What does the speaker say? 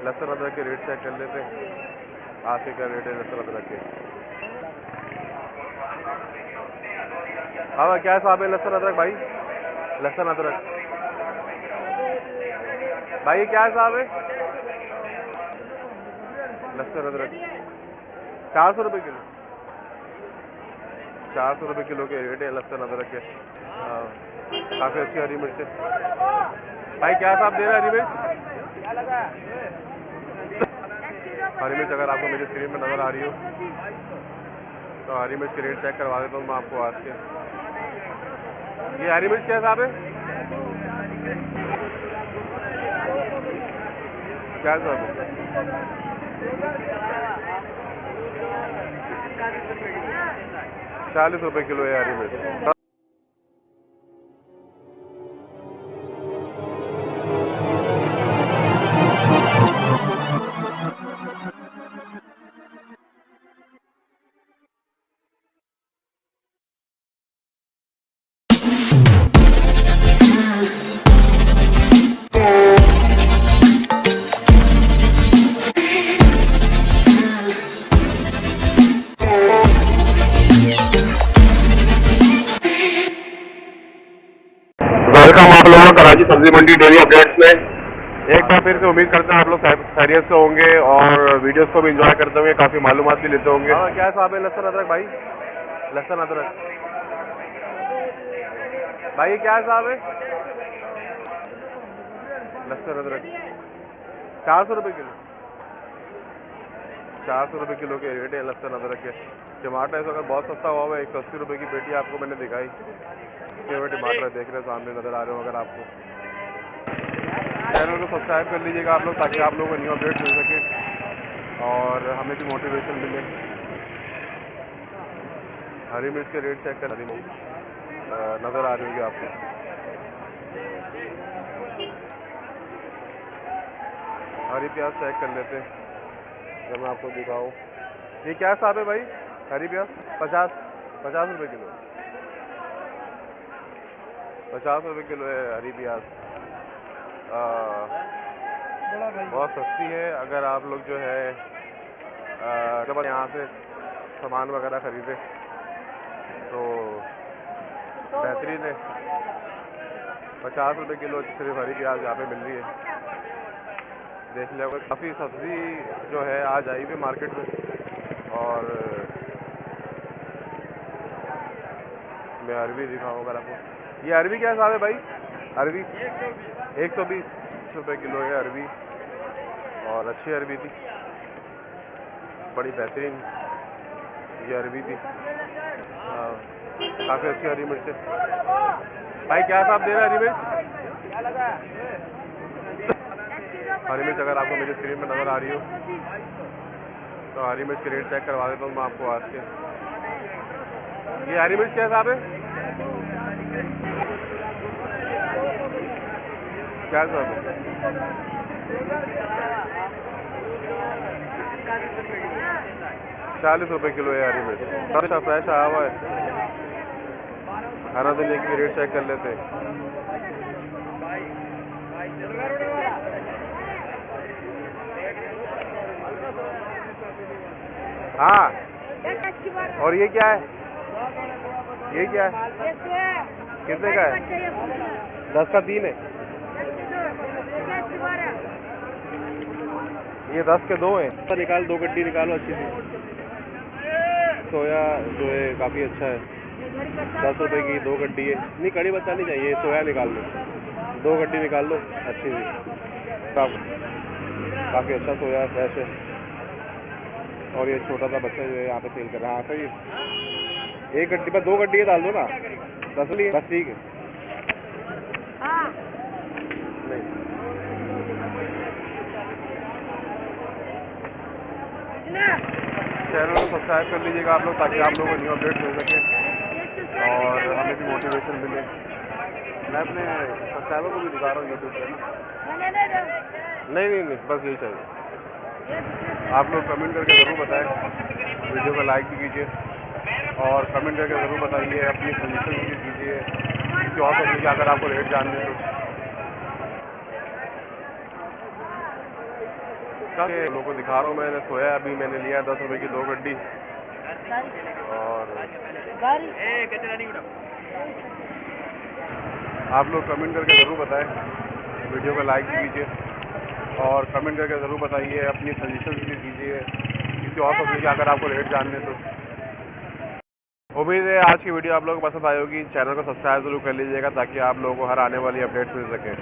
लहसुन अदरक के रेट चेक कर लेते हैं। आज के क्या रेट है लहसुन अदरक के? हाँ क्या हिसाब है लहसुन अदरक भाई? लहसुन अदरक भाई क्या हिसाब है लहसुन अदरक? 400 रुपये किलो। 400 रुपये किलो के रेट है लहसुन अदरक के। काफ़ी अच्छी हरी मिर्च है भाई। क्या हिसाब दे रहा है हरी मिर्च? हरी मिर्च अगर आपको मेरी स्क्रीन पर नज़र आ रही हो तो हरी मिर्च के रेट चेक करवा देता हूँ मैं आपको आज के। ये हरी मिर्च क्या हिसाब है? क्या हिसाब है? 40 रुपये किलो है हरी मिर्च। वेलकम आप लोगों का कराची सब्जी मंडी डेली अपडेट्स में। एक बार फिर से उम्मीद करते हैं आप लोग खैरियत से होंगे और वीडियोस को भी एंजॉय करते होंगे, काफ़ी मालूमात भी लेते होंगे। क्या हिसाब है लहसुन अदरक भाई? लहसुन अदरक भाई क्या हिसाब है लहसुन अदरक? 400 रुपये किलो। 400 रुपये किलो के रेट है लहसुन अदरक के। टमाटर इस वक्त बहुत सस्ता हुआ है। 180 रुपये की पेटी आपको मैंने दिखाई। टमाटर देख रहे सामने नजर आ रहे हो अगर आपको। चैनल को सब्सक्राइब कर लीजिएगा आप लोग ताकि आप लोगों को न्यू अपडेट मिल सके और हमें भी मोटिवेशन मिले। हरी मिर्च के रेट चेक कर नजर आ रही होगी आपको। हरी प्याज चेक कर लेते हैं जब मैं आपको दिखाऊँ। ये क्या हिसाब है भाई हरी प्याज? 50 रुपये किलो। 50 रुपये किलो है हरी प्याज। बहुत सस्ती है। अगर आप लोग जो है जब यहाँ से सामान वगैरह खरीदे तो बेहतरीन है। 50 रुपये किलो सिर्फ हरी प्याज यहाँ पे मिल रही है। देख लिया काफ़ी सब्जी जो है आज आई हुई मार्केट में। और मैं अरवी दिखाऊँ अगर आपको। ये अरवी क्या हिसाब है भाई? अरवी 120 रुपये किलो है अरवी। और अच्छी अरवी थी, बड़ी बेहतरीन ये अरवी थी। काफ़ी अच्छी हरी मिर्च है भाई। क्या हिसाब दे रहा है हरी मिर्च? हरी मिर्च अगर आपको मेरी स्क्रीन पर नज़र आ रही हो तो हरी मिर्च के रेट चेक करवा देता हूँ मैं आपको आज के। ये हरी मिर्च क्या हिसाब है? क्या हिसाब है? 40 रुपये किलो है हरी मिर्च। अच्छा फ्रेश आया हुआ है। हरा धनिया की रेट चेक कर लेते हैं। हाँ और ये क्या है? ये क्या है? कितने का है? 10 का 3 है। ये 10 के 2 हैं। निकाल 2 गड्डी निकालो अच्छी सी। सोया जो है काफ़ी अच्छा है। 10 रुपये की 2 गड्डी है। नहीं कड़ी पत्ता नहीं चाहिए, सोया निकाल लो। 2 गड्डी निकाल लो अच्छी सी। काफ़ी अच्छा सोया फ्रेश है। और ये छोटा सा बच्चा जो है यहाँ पे सेल कर रहा है। सही है। 1 गड्डी पर 2 गड्डी डाल दो ना। 10 लिए बस ठीक है। नहीं चैनल को सब्सक्राइब कर लीजिएगा आप लोग ताकि आप लोगों को न्यू अपडेट मिल सके और हमें भी मोटिवेशन मिले। मैं अपने सब्सक्राइबर को भी दिखा रहा हूँ यूट्यूब पे ना। नहीं बस यही चाहिए। आप लोग कमेंट करके ज़रूर बताएं, वीडियो को लाइक भी कीजिए और कमेंट करके ज़रूर बताइए, अपनी सजेशन भी दीजिए कि और सब्जी का अगर आपको रेट जानने तो। के लोगों को दिखा रहा हूँ। मैंने सोया अभी, मैंने लिया 10 रुपए की 2 गड्डी और आप लोग कमेंट करके ज़रूर बताएं, वीडियो को लाइक भी कीजिए और कमेंट करके ज़रूर बताइए, अपनी सजेशन भी दीजिए किसी और सब्जी के अगर आपको रेट जानने तो। उम्मीद है आज की वीडियो आप लोगों को पसंद आई होगी। चैनल को सब्सक्राइब जरूर कर लीजिएगा ताकि आप लोगों को हर आने वाली अपडेट मिल सके।